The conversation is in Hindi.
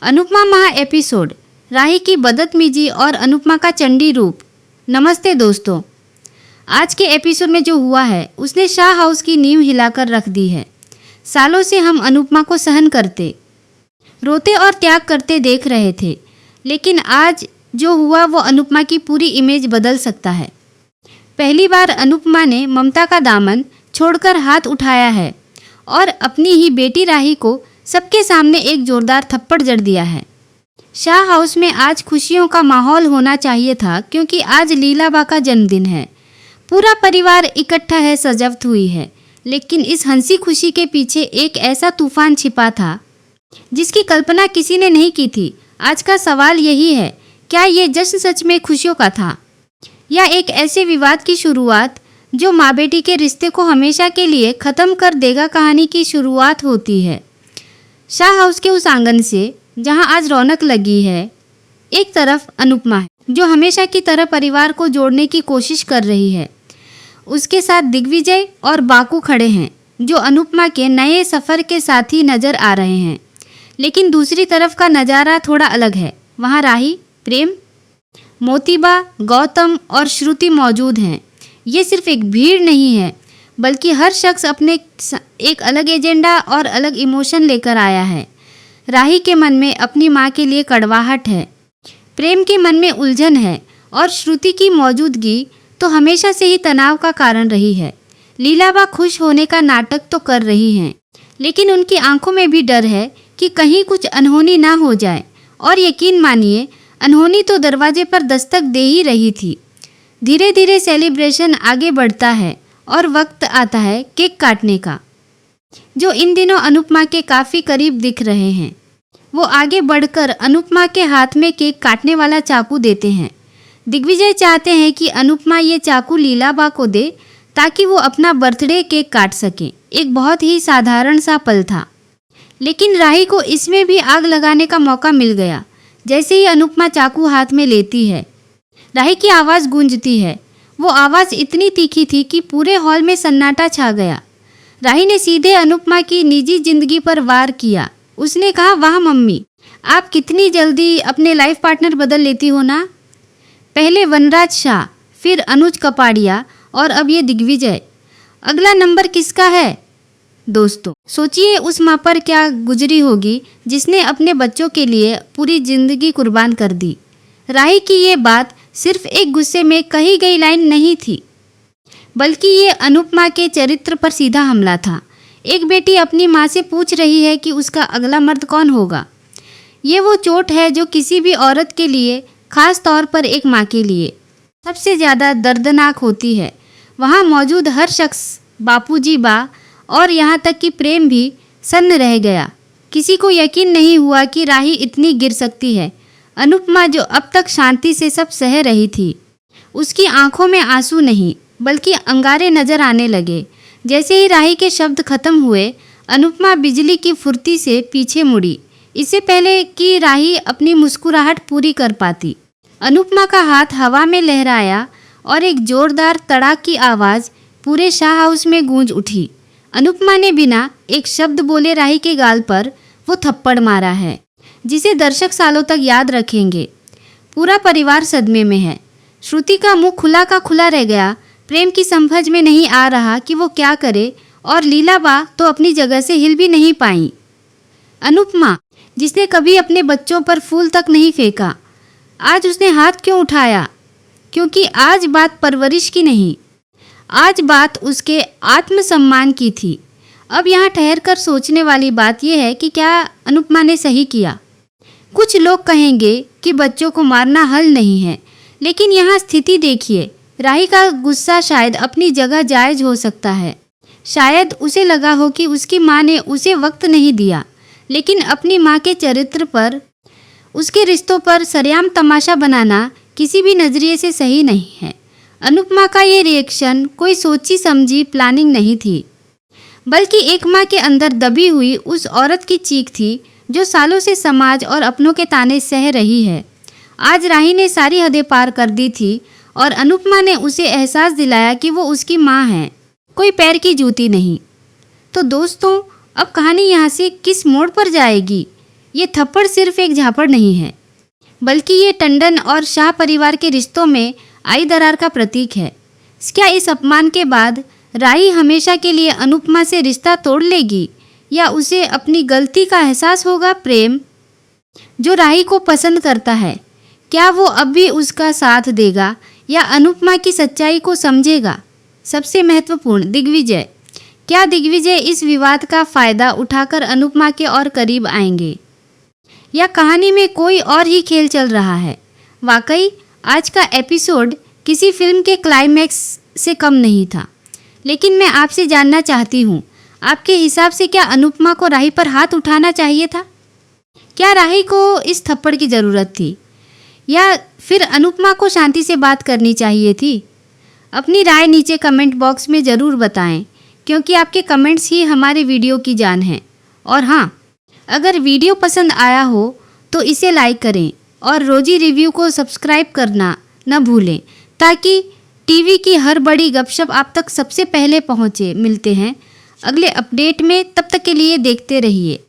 अनुपमा महा एपिसोड, राही की बदतमीजी और अनुपमा का चंडी रूप। नमस्ते दोस्तों, आज के एपिसोड में जो हुआ है उसने शाह हाउस की नींव हिलाकर रख दी है। सालों से हम अनुपमा को सहन करते, रोते और त्याग करते देख रहे थे, लेकिन आज जो हुआ वो अनुपमा की पूरी इमेज बदल सकता है। पहली बार अनुपमा ने ममता का दामन छोड़कर हाथ उठाया है और अपनी ही बेटी राही को सबके सामने एक जोरदार थप्पड़ जड़ दिया है। शाह हाउस में आज खुशियों का माहौल होना चाहिए था, क्योंकि आज लीलाबा का जन्मदिन है। पूरा परिवार इकट्ठा है, सजावट हुई है, लेकिन इस हंसी खुशी के पीछे एक ऐसा तूफान छिपा था जिसकी कल्पना किसी ने नहीं की थी। आज का सवाल यही है, क्या ये जश्न सच में खुशियों का था, या एक ऐसे विवाद की शुरुआत जो माँ बेटी के रिश्ते को हमेशा के लिए ख़त्म कर देगा। कहानी की शुरुआत होती है शाह हाउस के उस आंगन से जहाँ आज रौनक लगी है। एक तरफ अनुपमा है जो हमेशा की तरह परिवार को जोड़ने की कोशिश कर रही है। उसके साथ दिग्विजय और बाकू खड़े हैं जो अनुपमा के नए सफ़र के साथी नज़र आ रहे हैं। लेकिन दूसरी तरफ का नज़ारा थोड़ा अलग है। वहाँ राही, प्रेम, मोतीबा, गौतम और श्रुति मौजूद हैं। ये सिर्फ एक भीड़ नहीं है, बल्कि हर शख्स अपने एक अलग एजेंडा और अलग इमोशन लेकर आया है। राही के मन में अपनी माँ के लिए कड़वाहट है, प्रेम के मन में उलझन है, और श्रुति की मौजूदगी तो हमेशा से ही तनाव का कारण रही है। लीलाबा खुश होने का नाटक तो कर रही हैं, लेकिन उनकी आंखों में भी डर है कि कहीं कुछ अनहोनी ना हो जाए। और यकीन मानिए, अनहोनी तो दरवाजे पर दस्तक दे ही रही थी। धीरे धीरे सेलिब्रेशन आगे बढ़ता है और वक्त आता है केक काटने का, जो इन दिनों अनुपमा के काफ़ी करीब दिख रहे हैं। वो आगे बढ़कर अनुपमा के हाथ में केक काटने वाला चाकू देते हैं। दिग्विजय चाहते हैं कि अनुपमा ये चाकू लीलाबा को दे ताकि वो अपना बर्थडे केक काट सके। एक बहुत ही साधारण सा पल था, लेकिन राही को इसमें भी आग लगाने का मौका मिल गया। जैसे ही अनुपमा चाकू हाथ में लेती है, राही की आवाज़ गूंजती है। वो आवाज़ इतनी तीखी थी कि पूरे हॉल में सन्नाटा छा गया। राही ने सीधे अनुपमा की निजी जिंदगी पर वार किया। उसने कहा, वाह मम्मी, आप कितनी जल्दी अपने लाइफ पार्टनर बदल लेती हो ना। पहले वनराज शाह, फिर अनुज कपाड़िया और अब ये दिग्विजय। अगला नंबर किसका है? दोस्तों, सोचिए उस माँ पर क्या गुजरी होगी जिसने अपने बच्चों के लिए पूरी जिंदगी कुर्बान कर दी। राही की ये बात सिर्फ एक गुस्से में कही गई लाइन नहीं थी, बल्कि ये अनुपमा के चरित्र पर सीधा हमला था। एक बेटी अपनी माँ से पूछ रही है कि उसका अगला मर्द कौन होगा। ये वो चोट है जो किसी भी औरत के लिए, खास तौर पर एक माँ के लिए, सबसे ज़्यादा दर्दनाक होती है। वहाँ मौजूद हर शख्स, बापूजी, बा और यहाँ तक कि प्रेम भी सन्न रह गया। किसी को यकीन नहीं हुआ कि राही इतनी गिर सकती है। अनुपमा जो अब तक शांति से सब सह रही थी, उसकी आंखों में आंसू नहीं बल्कि अंगारे नजर आने लगे। जैसे ही राही के शब्द खत्म हुए, अनुपमा बिजली की फुर्ती से पीछे मुड़ी, इससे पहले कि राही अपनी मुस्कुराहट पूरी कर पाती। अनुपमा का हाथ हवा में लहराया और एक जोरदार तड़ाक की आवाज़ पूरे शाह हाउस में गूंज उठी। अनुपमा ने बिना एक शब्द बोले राही के गाल पर वो थप्पड़ मारा है, जिसे दर्शक सालों तक याद रखेंगे। पूरा परिवार सदमे में है। श्रुति का मुंह खुला का खुला रह गया। प्रेम की समझ में नहीं आ रहा कि वो क्या करे, और लीलाबा तो अपनी जगह से हिल भी नहीं पाई। अनुपमा, जिसने कभी अपने बच्चों पर फूल तक नहीं फेंका, आज उसने हाथ क्यों उठाया? क्योंकि आज बात परवरिश की नहीं, आज बात उसके आत्मसम्मान की थी। अब यहाँ ठहर कर सोचने वाली बात यह है कि क्या अनुपमा ने सही किया? कुछ लोग कहेंगे कि बच्चों को मारना हल नहीं है, लेकिन यहाँ स्थिति देखिए। राही का गुस्सा शायद अपनी जगह जायज़ हो सकता है। शायद उसे लगा हो कि उसकी माँ ने उसे वक्त नहीं दिया, लेकिन अपनी माँ के चरित्र पर, उसके रिश्तों पर सरेआम तमाशा बनाना किसी भी नज़रिए से सही नहीं है। अनुपमा का ये रिएक्शन कोई सोची समझी प्लानिंग नहीं थी, बल्कि एक माँ के अंदर दबी हुई उस औरत की चीख थी जो सालों से समाज और अपनों के ताने सह रही है। आज राही ने सारी हदें पार कर दी थी और अनुपमा ने उसे एहसास दिलाया कि वो उसकी माँ है, कोई पैर की जूती नहीं। तो दोस्तों, अब कहानी यहाँ से किस मोड़ पर जाएगी, ये थप्पड़ सिर्फ एक झापड़ नहीं है, बल्कि ये टंडन और शाह परिवार के रिश्तों में आई दरार का प्रतीक है। क्या इस अपमान के बाद राही हमेशा के लिए अनुपमा से रिश्ता तोड़ लेगी या उसे अपनी गलती का एहसास होगा? प्रेम जो राही को पसंद करता है, क्या वो अब भी उसका साथ देगा या अनुपमा की सच्चाई को समझेगा? सबसे महत्वपूर्ण, दिग्विजय। क्या दिग्विजय इस विवाद का फायदा उठाकर अनुपमा के और करीब आएंगे या कहानी में कोई और ही खेल चल रहा है? वाकई आज का एपिसोड किसी फिल्म के क्लाइमैक्स से कम नहीं था। लेकिन मैं आपसे जानना चाहती हूँ, आपके हिसाब से क्या अनुपमा को राही पर हाथ उठाना चाहिए था? क्या राही को इस थप्पड़ की ज़रूरत थी या फिर अनुपमा को शांति से बात करनी चाहिए थी? अपनी राय नीचे कमेंट बॉक्स में ज़रूर बताएं, क्योंकि आपके कमेंट्स ही हमारे वीडियो की जान है। और हाँ, अगर वीडियो पसंद आया हो तो इसे लाइक करें और रोजी रिव्यू को सब्सक्राइब करना न भूलें, ताकि टीवी की हर बड़ी गपशप आप तक सबसे पहले पहुँचे। मिलते हैं अगले अपडेट में, तब तक के लिए देखते रहिए।